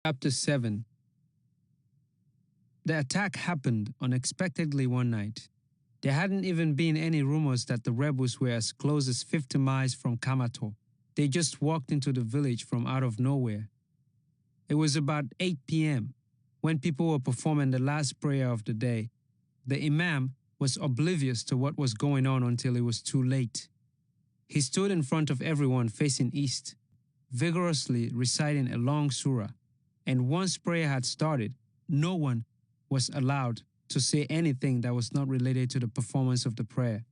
Chapter 7. The attack happened unexpectedly one night. There hadn't even been any rumors that the rebels were as close as 50 miles from Kamato. They just walked into the village from out of nowhere. It was about 8 p.m. when people were performing the last prayer of the day. The imam was oblivious to what was going on until it was too late. He stood in front of everyone facing east, vigorously reciting a long surah, and once prayer had started, no one was allowed to say anything that was not related to the performance of the prayer.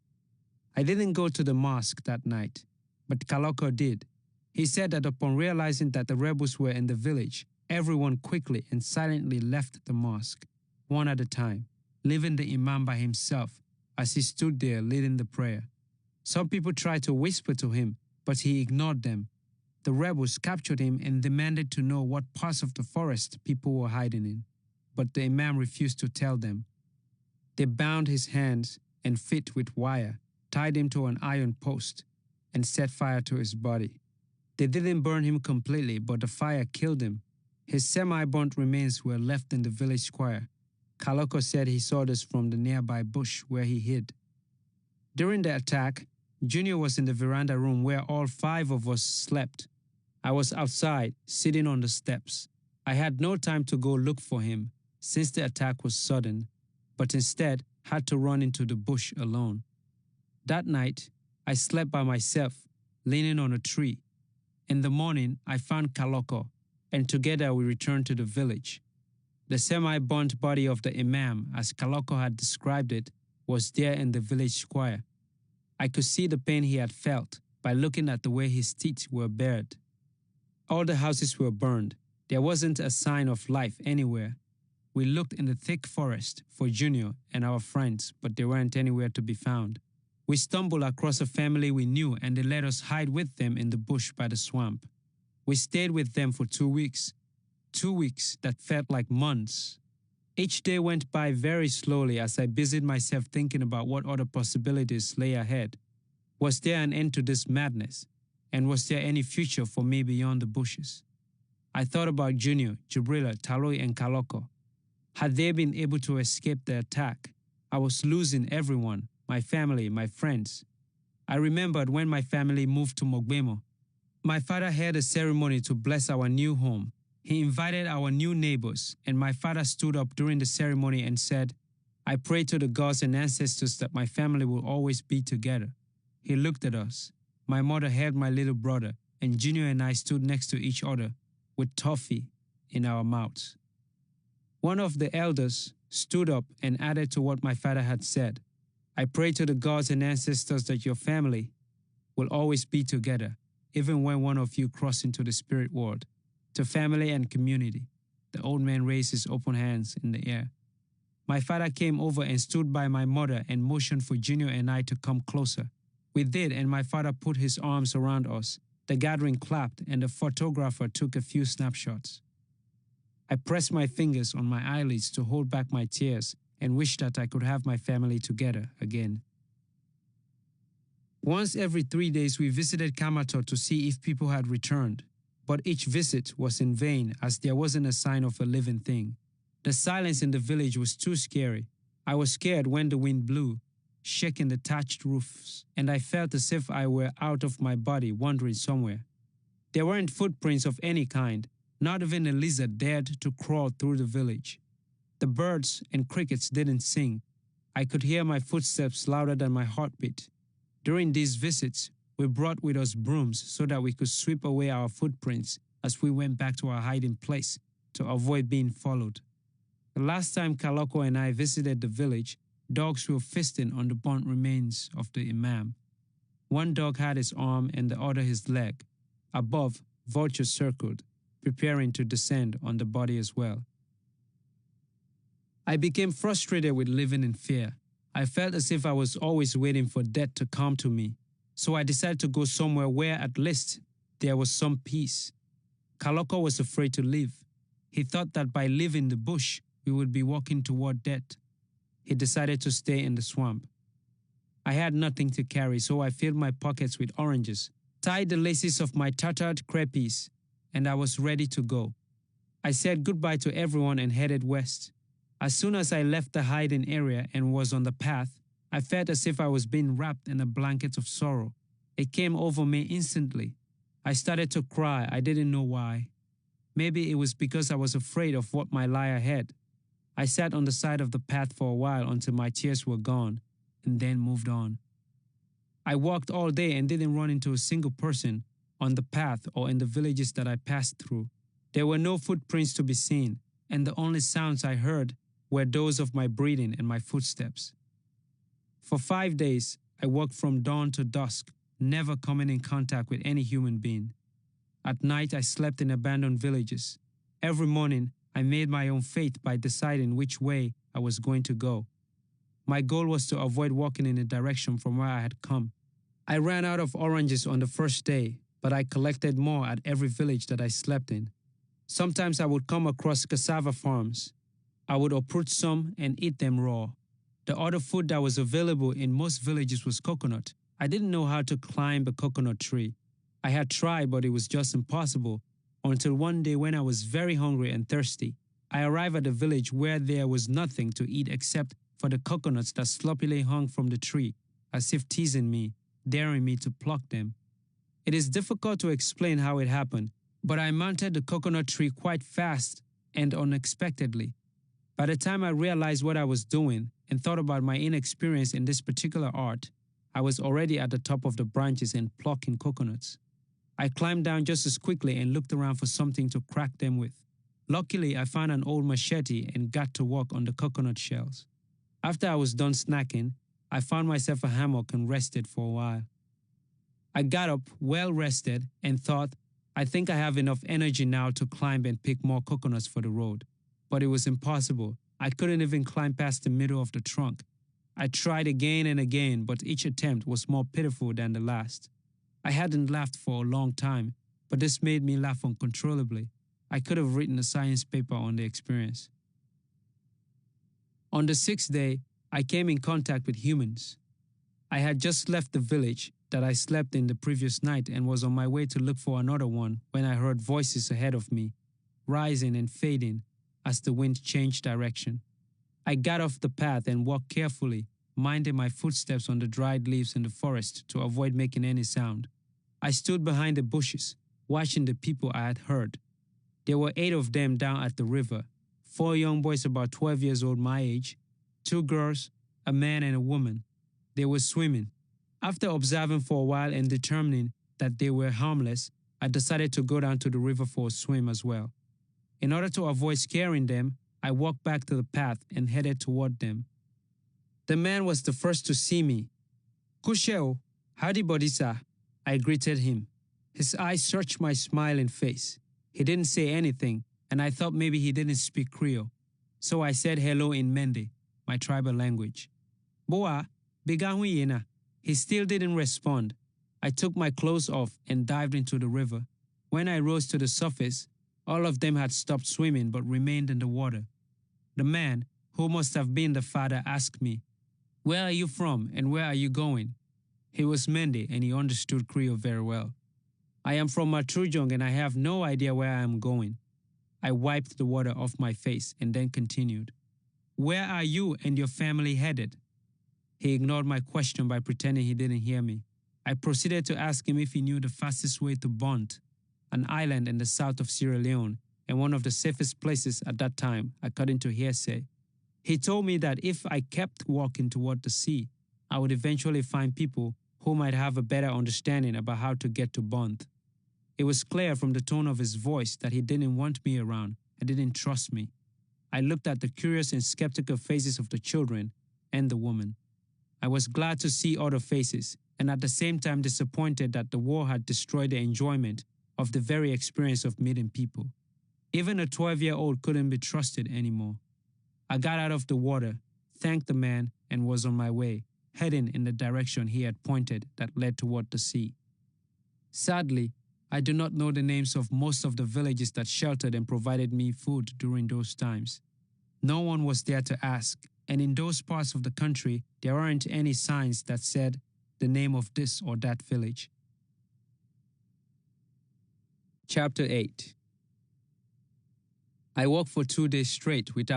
I didn't go to the mosque that night, but Kaloko did. He said that upon realizing that the rebels were in the village, everyone quickly and silently left the mosque, one at a time, leaving the imam by himself as he stood there leading the prayer. Some people tried to whisper to him, but he ignored them. The rebels captured him and demanded to know what parts of the forest people were hiding in, but the imam refused to tell them. They bound his hands and feet with wire, tied him to an iron post, and set fire to his body. They didn't burn him completely, but the fire killed him. His semi-burnt remains were left in the village square. Kaloko said he saw this from the nearby bush where he hid. During the attack, Junior was in the veranda room where all 5 of us slept. I was outside, sitting on the steps. I had no time to go look for him, since the attack was sudden, but instead had to run into the bush alone. That night, I slept by myself, leaning on a tree. In the morning, I found Kaloko, and together we returned to the village. The semi-burnt body of the imam, as Kaloko had described it, was there in the village square. I could see the pain he had felt by looking at the way his teeth were bared. All the houses were burned. There wasn't a sign of life anywhere. We looked in the thick forest for Junior and our friends, but they weren't anywhere to be found. We stumbled across a family we knew and they let us hide with them in the bush by the swamp. We stayed with them for 2 weeks. 2 weeks that felt like months. Each day went by very slowly as I busied myself thinking about what other possibilities lay ahead. Was there an end to this madness? And was there any future for me beyond the bushes? I thought about Junior, Jibrila, Taloi, and Kaloko. Had they been able to escape the attack? I was losing everyone, my family, my friends. I remembered when my family moved to Mogbemo. My father held a ceremony to bless our new home. He invited our new neighbors, and my father stood up during the ceremony and said, "I pray to the gods and ancestors that my family will always be together." He looked at us. My mother held my little brother, and Junior and I stood next to each other with toffee in our mouths. One of the elders stood up and added to what my father had said, "I pray to the gods and ancestors that your family will always be together, even when one of you cross into the spirit world. To family and community." The old man raised his open hands in the air. My father came over and stood by my mother and motioned for Junior and I to come closer. We did, and my father put his arms around us. The gathering clapped, and the photographer took a few snapshots. I pressed my fingers on my eyelids to hold back my tears and wished that I could have my family together again. Once every 3 days, we visited Kamato to see if people had returned. But each visit was in vain as there wasn't a sign of a living thing. The silence in the village was too scary. I was scared when the wind blew, shaking the thatched roofs, and I felt as if I were out of my body wandering somewhere. There weren't footprints of any kind. Not even a lizard dared to crawl through the village. The birds and crickets didn't sing. I could hear my footsteps louder than my heartbeat. During these visits, we brought with us brooms so that we could sweep away our footprints as we went back to our hiding place to avoid being followed. The last time Kaloko and I visited the village, dogs were feasting on the burnt remains of the imam. One dog had his arm and the other his leg. Above, vultures circled, preparing to descend on the body as well. I became frustrated with living in fear. I felt as if I was always waiting for death to come to me. So I decided to go somewhere where at least there was some peace. Kaloko was afraid to leave. He thought that by leaving the bush, we would be walking toward death. He decided to stay in the swamp. I had nothing to carry, so I filled my pockets with oranges, tied the laces of my tattered crepes, and I was ready to go. I said goodbye to everyone and headed west. As soon as I left the hiding area and was on the path, I felt as if I was being wrapped in a blanket of sorrow. It came over me instantly. I started to cry. I didn't know why. Maybe it was because I was afraid of what might lie ahead. I sat on the side of the path for a while until my tears were gone, and then moved on. I walked all day and didn't run into a single person on the path or in the villages that I passed through. There were no footprints to be seen, and the only sounds I heard were those of my breathing and my footsteps. For 5 days, I walked from dawn to dusk, never coming in contact with any human being. At night, I slept in abandoned villages. Every morning, I made my own fate by deciding which way I was going to go. My goal was to avoid walking in a direction from where I had come. I ran out of oranges on the first day, but I collected more at every village that I slept in. Sometimes I would come across cassava farms. I would uproot some and eat them raw. The other food that was available in most villages was coconut. I didn't know how to climb a coconut tree. I had tried, but it was just impossible, until one day when I was very hungry and thirsty. I arrived at a village where there was nothing to eat except for the coconuts that sloppily hung from the tree, as if teasing me, daring me to pluck them. It is difficult to explain how it happened, but I mounted the coconut tree quite fast and unexpectedly. By the time I realized what I was doing and thought about my inexperience in this particular art, I was already at the top of the branches and plucking coconuts. I climbed down just as quickly and looked around for something to crack them with. Luckily, I found an old machete and got to work on the coconut shells. After I was done snacking, I found myself a hammock and rested for a while. I got up well rested and thought, I think I have enough energy now to climb and pick more coconuts for the road. But it was impossible. I couldn't even climb past the middle of the trunk. I tried again and again, but each attempt was more pitiful than the last. I hadn't laughed for a long time, but this made me laugh uncontrollably. I could have written a science paper on the experience. On the 6th day, I came in contact with humans. I had just left the village that I slept in the previous night and was on my way to look for another one when I heard voices ahead of me, rising and fading as the wind changed direction. I got off the path and walked carefully, minding my footsteps on the dried leaves in the forest to avoid making any sound. I stood behind the bushes, watching the people I had heard. There were 8 of them down at the river, 4 young boys about 12 years old my age, 2 girls, a man and a woman. They were swimming. After observing for a while and determining that they were harmless, I decided to go down to the river for a swim as well. In order to avoid scaring them, I walked back to the path and headed toward them. The man was the first to see me. Kusheo, howdy Bodisa, I greeted him. His eyes searched my smiling face. He didn't say anything, and I thought maybe he didn't speak Creole. So I said hello in Mende, my tribal language. Boa, Bigahuyena. He still didn't respond. I took my clothes off and dived into the river. When I rose to the surface, all of them had stopped swimming but remained in the water. The man, who must have been the father, asked me, "Where are you from and where are you going?" He was Mende and he understood Creole very well. "I am from Matrujong and I have no idea where I am going." I wiped the water off my face and then continued, "Where are you and your family headed?" He ignored my question by pretending he didn't hear me. I proceeded to ask him if he knew the fastest way to Bont, an island in the south of Sierra Leone and one of the safest places at that time, according to hearsay. He told me that if I kept walking toward the sea, I would eventually find people who might have a better understanding about how to get to Bont. It was clear from the tone of his voice that he didn't want me around and didn't trust me. I looked at the curious and skeptical faces of the children and the woman. I was glad to see other faces, and at the same time disappointed that the war had destroyed the enjoyment of the very experience of meeting people. Even a 12-year-old couldn't be trusted anymore. I got out of the water, thanked the man, and was on my way, heading in the direction he had pointed that led toward the sea. Sadly, I do not know the names of most of the villages that sheltered and provided me food during those times. No one was there to ask, and in those parts of the country, there aren't any signs that said the name of this or that village. Chapter 8. I walked for 2 days straight without